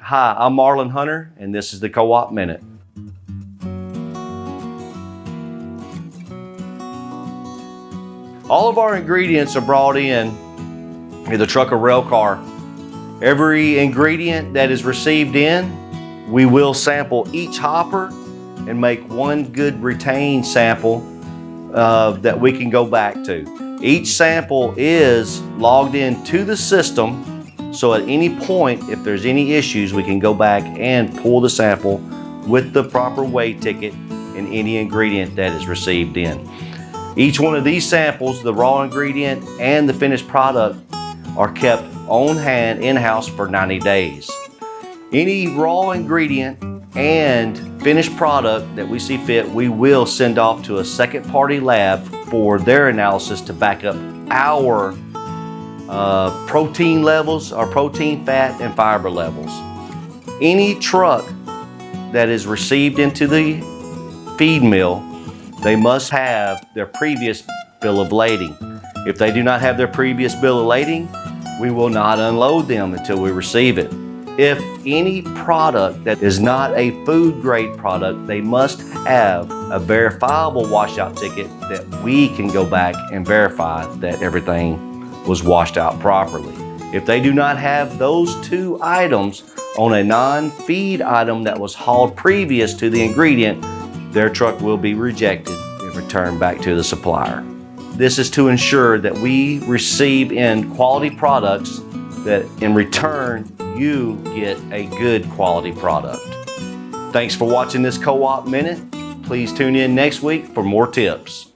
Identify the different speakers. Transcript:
Speaker 1: Hi, I'm Marlon Hunter, and this is the Co-op Minute. All of our ingredients are brought in the truck or rail car. Every ingredient that is received in, we will sample each hopper and make one good retained sample that we can go back to. Each sample is logged into the system, so at any point, if there's any issues, we can go back and pull the sample with the proper weigh ticket and any ingredient that is received in. Each one of these samples, the raw ingredient and the finished product, are kept on hand in-house for 90 days. Any raw ingredient and finished product that we see fit, we will send off to a second-party lab for their analysis to back up our protein levels, our protein, fat, and fiber levels. Any truck that is received into the feed mill, they must have their previous bill of lading. If they do not have their previous bill of lading, we will not unload them until we receive it. If any product that is not a food grade product, they must have a verifiable washout ticket that we can go back and verify that everything was washed out properly. If they do not have those two items on a non-feed item that was hauled previous to the ingredient, their truck will be rejected and returned back to the supplier. This is to ensure that we receive in quality products that in return you get a good quality product. Thanks for watching this Co-op Minute. Please tune in next week for more tips.